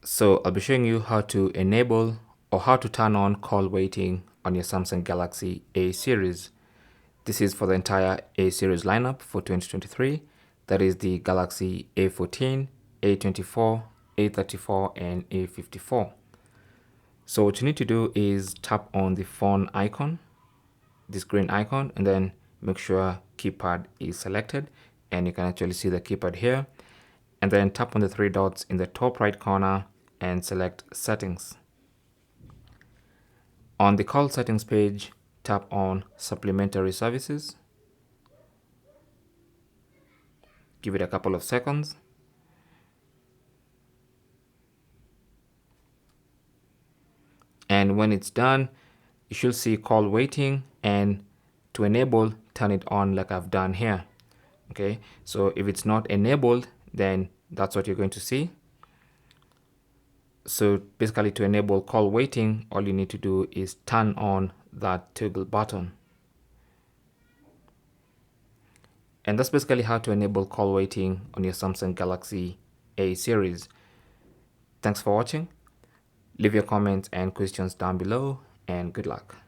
So I'll be showing you how to enable or how to turn on call waiting on your Samsung Galaxy A series. This is for the entire A series lineup for 2023. That is the Galaxy A14, A24, A34, and A54. So what you need to do is tap on the phone icon, this green icon, and then make sure keypad is selected, and you can actually see the keypad here. And then tap on the three dots in the top right corner and select settings. On the call settings page, tap on supplementary services. Give it a couple of seconds. And when it's done, you should see call waiting, and to enable, turn it on like I've done here. Okay, so if it's not enabled, then that's what you're going to see. So basically, to enable call waiting, all you need to do is turn on that toggle button. And that's basically how to enable call waiting on your Samsung Galaxy A series. Thanks for watching. Leave your comments and questions down below, and good luck.